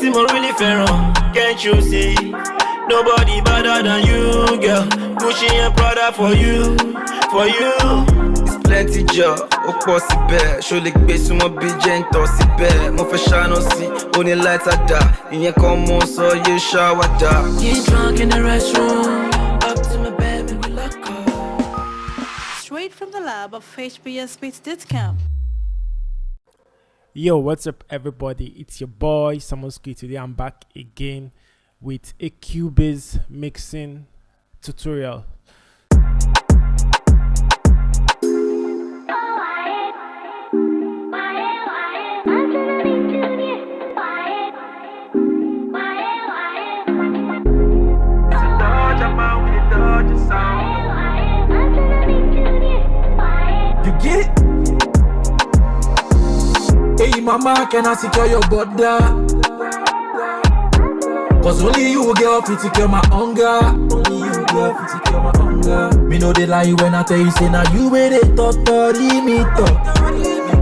tí mo really fẹ́ràn. Can't you see? Nobody better than you, girl. Gucci and Prada for you, for you. It's plenty job, ó pọ̀ síbẹ̀. Ṣó lè gbé súnmọ́ bí jẹ́ ń tọ́ síbẹ̀. Mo fẹ́ ṣáná sí, ó ní láìta dà. Ìyẹn kan mo sọ yé ṣáwádà. Get drunk in the restroom, up to my bed, make we lock up. Straight from the lab of HBS Beats Discount. Yo, what's up everybody? It's your boy Samuski. Today I'm back again with a cubase mixing tutorial. You get it? Hey mama, can I secure your border? Cause only you girl fit secure my hunger. Only you girl fit secure my hunger. Me know they lie when I tell you say now you where they talk, me talk.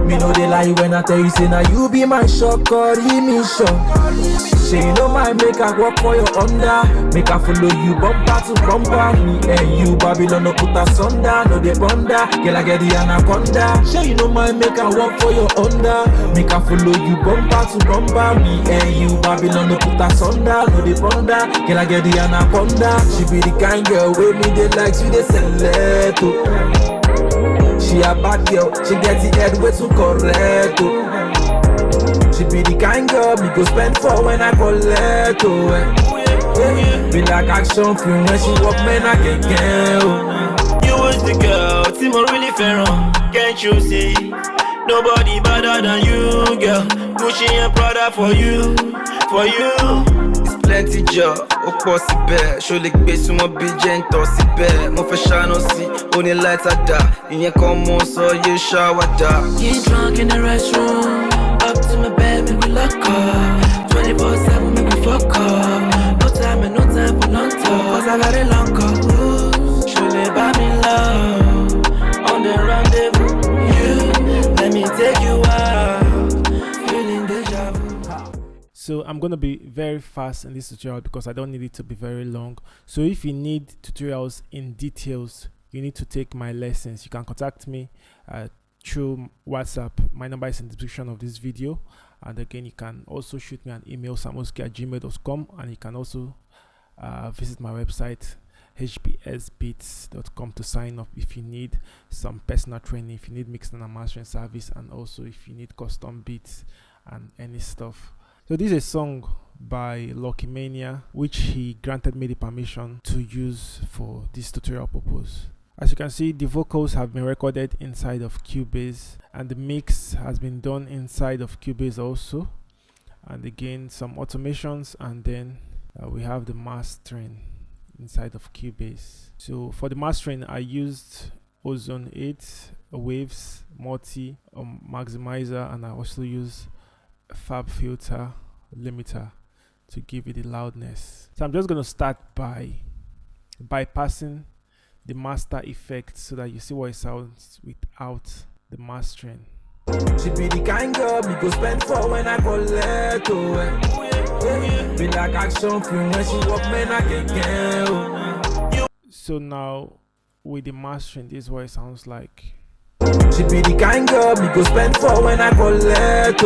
Me know they lie when I tell you say now you be my shock, me shock. Say you know my make I work for your under. Make I follow you bumper to bumper. Me and you Babylon no put us under. No they ponder, girl I get the anaconda. Say you know my make I work for your under. Make I follow you bumper to bumper. Me and you Babylon no put us under. No they ponder, girl I get the anaconda. She be the kind girl with me they like she they select. She a bad girl, she get the head way too correct. She be the kind girl me go spend for when I collect. Be like action film when she walk man I can get. You was the girl, tí mo really fẹ́ràn. Can't you see? Nobody better than you, girl. Gucci and Prada for you, for you. It's plenty job, ó pọ̀ síbẹ̀. Ṣó lè gbé súnmọ́ bí jẹ́ ń tọ́ síbẹ̀. Mo fẹ́ ṣáná sí, ó ní láìta dà. Ìyẹn kan mo sọ yé ṣáwádà. Get drunk in the restroom, up to my bed, make we lock up. 24/7, make we fuck up. No time and no time for long talk. Cause I got a long call. Surely buy me love on the rendezvous. You, let me take you out. Feeling deja vu. So I'm gonna be very fast in this tutorial because I don't need it to be very long. So if you need tutorials in details, you need to take my lessons. You can contact me through WhatsApp. My number is in the description of this video, and again you can also shoot me an email, samuski@gmail.com, and you can also visit my website hbsbeats.com to sign up if you need some personal training, if you need mixing and mastering service, and also if you need custom beats and any stuff. So this is a song by Lucky Mania which he granted me the permission to use for this tutorial purpose. As you can see, the vocals have been recorded inside of Cubase, and the mix has been done inside of Cubase also, and again some automations, and then we have the mastering inside of Cubase. So for the mastering I used Ozone 8, Waves, Multi, Maximizer, and I also use Fab Filter Limiter to give it the loudness. So I'm just going to start by bypassing the master effect so that you see what it sounds without the mastering. She be the kind girl me go spend for when I collect. Be like action film when she walk man I can get. So now with the mastering, this is what it sounds like. She be the kind girl me go spend for when I collect.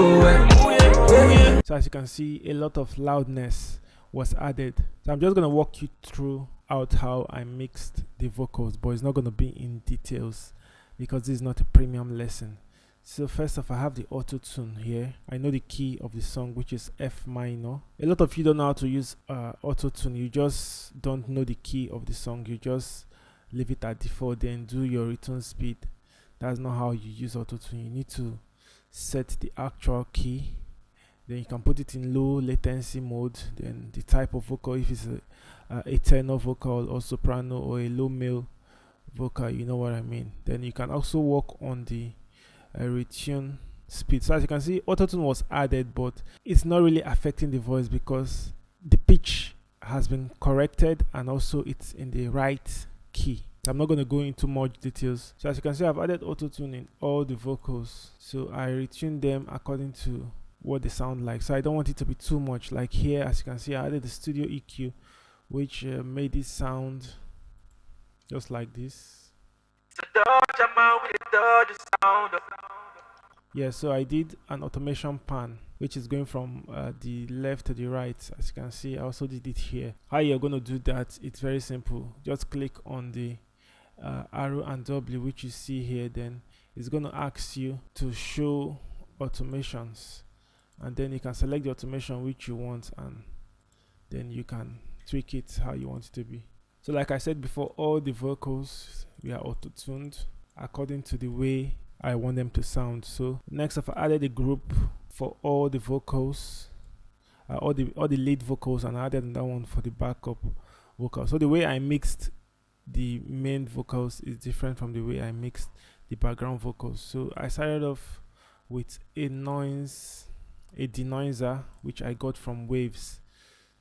So as you can see, a lot of loudness was added. So I'm just going to walk you through out how I mixed the vocals, but it's not going to be in details because this is not a premium lesson. So first off, I have the auto tune here. I know the key of the song, which is F minor. A lot of you don't know how to use auto tune. You just don't know the key of the song. You just leave it at default, then do your return speed. That's not how you use auto tune. You need to set the actual key, then you can put it in low latency mode, then the type of vocal, if it's a tenor vocal or soprano or a low male vocal, you know what I mean. Then you can also work on the retune speed. So as you can see, autotune was added, but it's not really affecting the voice because the pitch has been corrected and also it's in the right key. So I'm not going to go into much details. So as you can see, I've added autotune in all the vocals, so I retune them according to what they sound like. So I don't want it to be too much. Like here, as you can see, I added the studio EQ, which made it sound just like this. Yeah, so I did an automation pan, which is going from the left to the right. As you can see, I also did it here. How you're going to do that, it's very simple. Just click on the arrow and W, which you see here. Then it's going to ask you to show automations, and then you can select the automation which you want, and then you can tweak it how you want it to be. So like I said before, all the vocals we are auto-tuned according to the way I want them to sound. So next I've added a group for all the vocals, all the lead vocals, and I added another one for the backup vocals. So the way I mixed the main vocals is different from the way I mixed the background vocals. So I started off with a denoiser, which I got from Waves.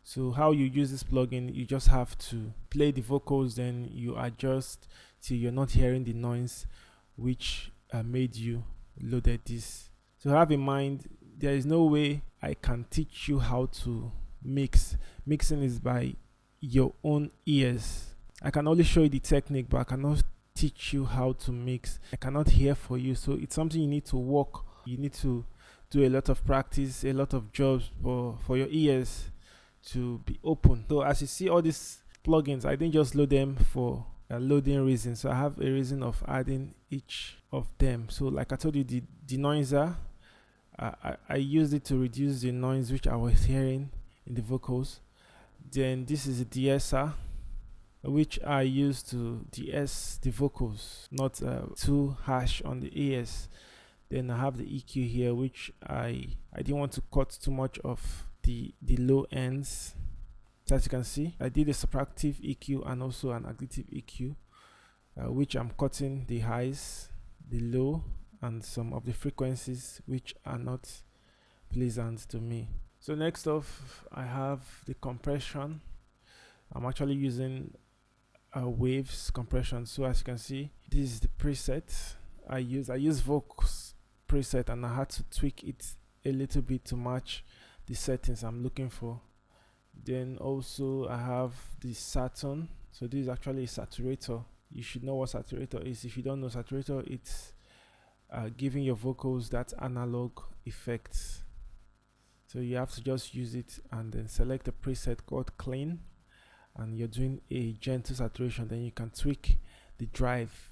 So how you use this plugin, you just have to play the vocals, then you adjust till you're not hearing the noise which made you loaded this. So have in mind, there is no way I can teach you how to mix. Mixing is by your own ears. I can only show you the technique, but I cannot teach you how to mix. I cannot hear for you. So it's something you need to work. You need to do a lot of practice, a lot of jobs for your ears to be open. So as you see, all these plugins, I didn't just load them for a loading reason. So I have a reason of adding each of them. So like I told you, the denoiser, I used it to reduce the noise which I was hearing in the vocals. Then this is a de-esser, which I use to de-ess the vocals, not too harsh on the ears. Then I have the EQ here, which I didn't want to cut too much of the low ends. So as you can see, I did a subtractive EQ and also an additive EQ, which I'm cutting the highs, the low, and some of the frequencies which are not pleasant to me. So next off, I have the compression. I'm actually using a Waves compression. So as you can see, this is the preset I use Vox preset, and I had to tweak it a little bit to match the settings I'm looking for. Then also I have the Saturn. So this is actually a saturator. You should know what saturator is. If you don't know saturator, it's giving your vocals that analog effect. So you have to just use it and then select a preset called clean, and you're doing a gentle saturation. Then you can tweak the drive.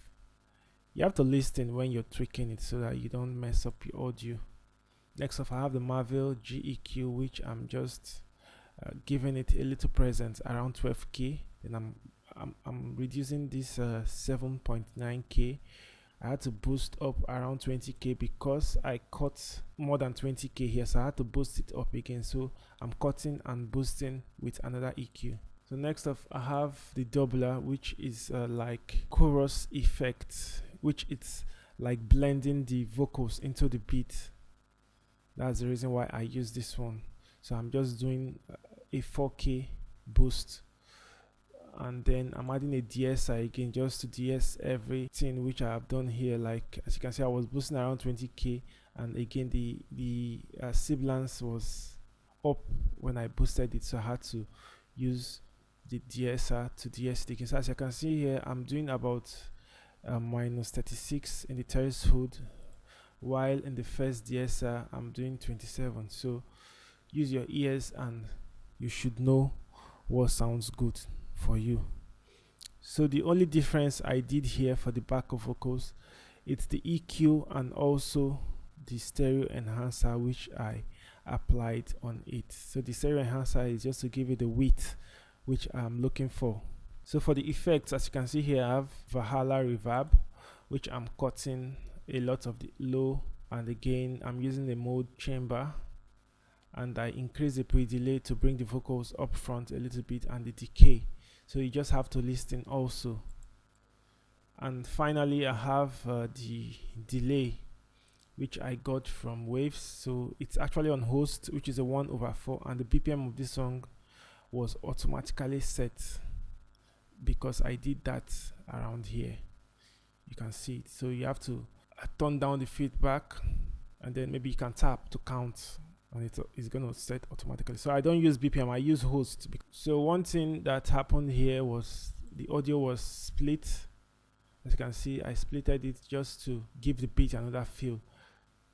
You have to listen when you're tweaking it so that you don't mess up your audio. Next up, I have the Marvel GEQ, which I'm just giving it a little presence around 12k. Then I'm reducing this 7.9k. I had to boost up around 20k because I cut more than 20k here, so I had to boost it up again. So I'm cutting and boosting with another EQ. So next up, I have the doubler, which is like chorus effect, which it's like blending the vocals into the beat. That's the reason why I use this one. So I'm just doing a 4k boost, and then I'm adding a de-esser again just to de-ess everything which I have done here. Like as you can see, I was boosting around 20k, and again the sibilance was up when I boosted it, so I had to use the de-esser to de-ess it again. So as you can see here, I'm doing about minus 36 in the terrace hood, while in the first de-esser I'm doing 27. So use your ears and you should know what sounds good for you. So the only difference I did here for the backup vocals, it's the EQ and also the stereo enhancer which I applied on it. So the stereo enhancer is just to give it the width which I'm looking for. So for the effects, as you can see here, I have Valhalla reverb, which I'm cutting a lot of the low, and again I'm using the mode chamber, and I increase the pre-delay to bring the vocals up front a little bit, and the decay. So you just have to listen also. And finally I have the delay, which I got from Waves. So it's actually on host, which is a 1/4, and the BPM of this song was automatically set because I did that around here. You can see it. So you have to turn down the feedback, and then maybe you can tap to count and it's gonna set automatically. So I don't use BPM, I use host. So one thing that happened here was the audio was split. As you can see, I splitted it just to give the beat another feel.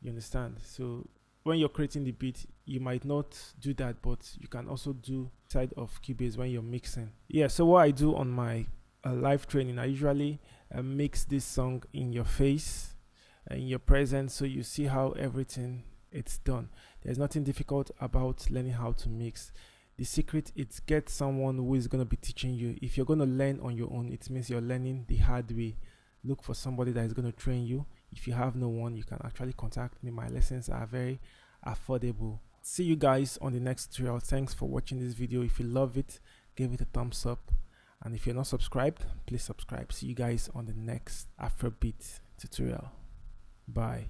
You understand? So when you're creating the beat, you might not do that, but you can also do side of Cubase when you're mixing. Yeah, so what I do on my live training, I usually mix this song in your face, in your presence, so you see how everything it's done. There's nothing difficult about learning how to mix. The secret is get someone who is going to be teaching you. If you're going to learn on your own, it means you're learning the hard way. Look for somebody that is going to train you. If you have no one, you can actually contact me. My lessons are very affordable. See you guys on the next tutorial. Thanks for watching this video. If you love it, give it a thumbs up, and if you're not subscribed, please subscribe. See you guys on the next Afrobeat tutorial. Bye.